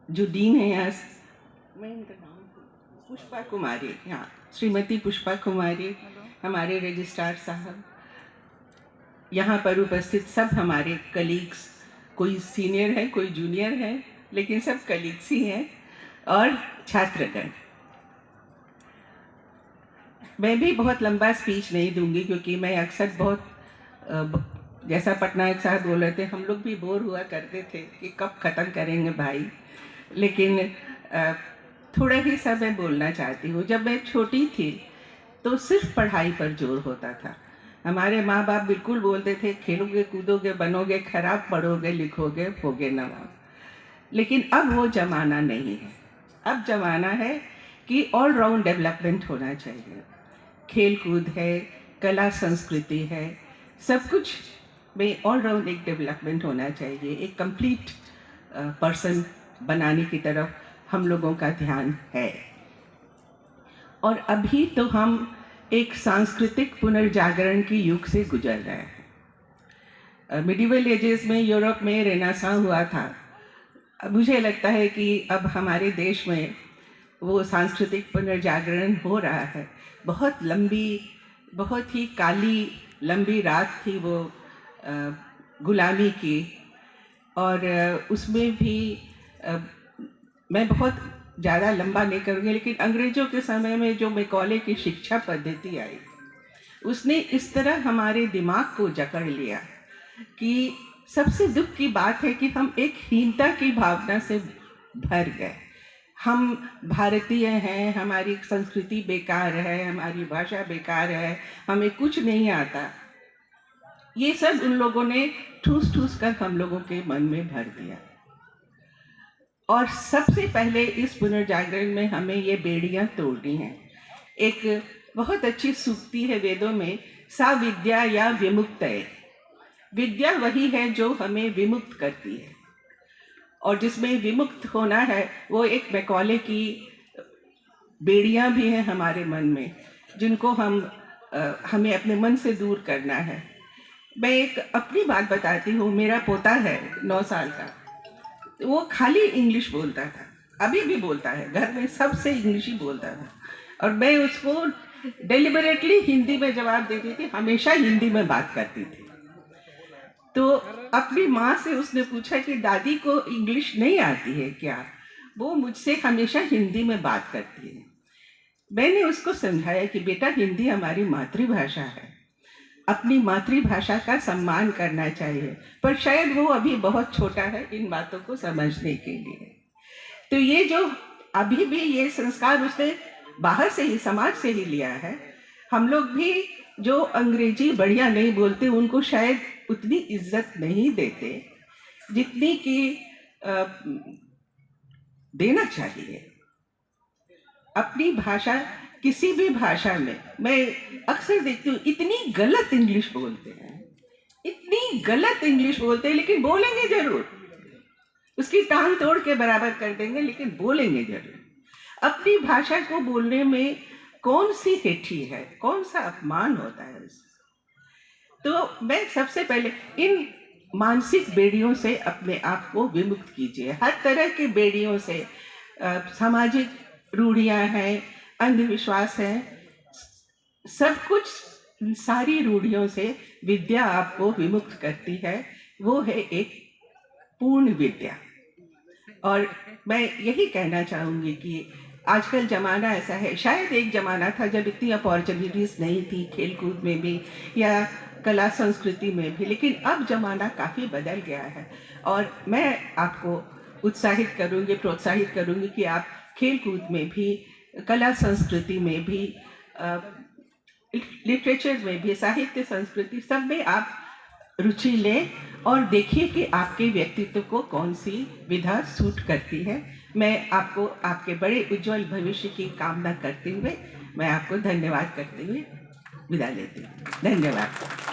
जो डीन है यहाँ, मैं इनका नाम पुष्पा कुमारी, हाँ श्रीमती पुष्पा कुमारी, हमारे रजिस्ट्रार साहब, यहाँ पर उपस्थित सब हमारे कलीग्स, कोई सीनियर है कोई जूनियर है लेकिन सब कलीग्स ही हैं, और छात्रगण। मैं भी बहुत लंबा स्पीच नहीं दूंगी क्योंकि मैं अक्सर जैसा पटनायक साहब बोल रहे थे, हम लोग भी बोर हुआ करते थे कि कब ख़त्म करेंगे भाई, लेकिन थोड़ा ही सा मैं बोलना चाहती हूँ। जब मैं छोटी थी तो सिर्फ पढ़ाई पर जोर होता था। हमारे माँ बाप बिल्कुल बोलते थे खेलोगे कूदोगे बनोगे खराब, पढ़ोगे लिखोगे होगे नवाब। लेकिन अब वो ज़माना नहीं है। अब ज़माना है कि ऑल राउंड डेवलपमेंट होना चाहिए। खेल कूद है, कला संस्कृति है, सब कुछ में ऑल राउंड एक डेवलपमेंट होना चाहिए। एक कंप्लीट पर्सन बनाने की तरफ हम लोगों का ध्यान है। और अभी तो हम एक सांस्कृतिक पुनर्जागरण की युग से गुजर रहे हैं। मिडिवल एजेस में यूरोप में रेनेसां हुआ था। मुझे लगता है कि अब हमारे देश में वो सांस्कृतिक पुनर्जागरण हो रहा है। बहुत लंबी, बहुत ही काली लंबी रात थी वो गुलामी की, और उसमें भी मैं बहुत ज़्यादा लंबा नहीं करूँगी, लेकिन अंग्रेज़ों के समय में जो मैकॉले की शिक्षा पद्धति आई, उसने इस तरह हमारे दिमाग को जकड़ लिया कि सबसे दुख की बात है कि हम एक हीनता की भावना से भर गए। हम भारतीय हैं, हमारी संस्कृति बेकार है, हमारी भाषा बेकार है, हमें कुछ नहीं आता। ये सब उन लोगों ने ठूस ठूस कर हम लोगों के मन में भर दिया। और सबसे पहले इस पुनर्जागरण में हमें ये बेड़ियां तोड़नी हैं। एक बहुत अच्छी सूक्ति है वेदों में, सा विद्या या विमुक्तये। विद्या वही है जो हमें विमुक्त करती है, और जिसमें विमुक्त होना है वो एक मैकॉले की बेड़ियां भी हैं हमारे मन में, जिनको हमें अपने मन से दूर करना है। मैं एक अपनी बात बताती हूँ। मेरा पोता है 9 साल का, वो खाली इंग्लिश बोलता था, अभी भी बोलता है, घर में सबसे इंग्लिश ही बोलता था, और मैं उसको डेलिबरेटली हिंदी में जवाब देती थी, हमेशा हिंदी में बात करती थी। तो अपनी माँ से उसने पूछा कि दादी को इंग्लिश नहीं आती है क्या? वो मुझसे हमेशा हिंदी में बात करती है। मैंने उसको समझाया कि बेटा हिंदी हमारी मातृभाषा है, अपनी मातृभाषा का सम्मान करना चाहिए, पर शायद वो अभी बहुत छोटा है इन बातों को समझने के लिए। तो ये जो अभी भी ये संस्कार उसने बाहर से ही, समाज से ही लिया है। हम लोग भी जो अंग्रेजी बढ़िया नहीं बोलते उनको शायद उतनी इज्जत नहीं देते जितनी कि देना चाहिए। अपनी भाषा, किसी भी भाषा में मैं अक्सर देखती हूँ इतनी गलत इंग्लिश बोलते हैं, इतनी गलत इंग्लिश बोलते हैं, लेकिन बोलेंगे जरूर, उसकी टांग तोड़ के बराबर कर देंगे, लेकिन बोलेंगे जरूर। अपनी भाषा को बोलने में कौन सी हेठी है, कौन सा अपमान होता है उससे? तो मैं सबसे पहले इन मानसिक बेड़ियों से अपने आप को विमुक्त कीजिए। हर तरह की बेड़ियों से, सामाजिक रूढ़ियां हैं, अंधविश्वास है, सब कुछ, सारी रूढ़ियों से विद्या आपको विमुक्त करती है। वो है एक पूर्ण विद्या। और मैं यही कहना चाहूँगी कि आजकल ज़माना ऐसा है, शायद एक ज़माना था जब इतनी अपॉर्चुनिटीज़ नहीं थी खेलकूद में भी या कला संस्कृति में भी, लेकिन अब ज़माना काफ़ी बदल गया है। और मैं आपको उत्साहित करूँगी, प्रोत्साहित करूँगी कि आप खेलकूद में भी, कला संस्कृति में भी, लिटरेचर में भी, साहित्य संस्कृति सब में आप रुचि लें और देखिए कि आपके व्यक्तित्व को कौन सी विधा सूट करती है। मैं आपको आपके बड़े उज्जवल भविष्य की कामना करते हुए मैं आपको धन्यवाद करते हुए विदा लेती हूँ। धन्यवाद।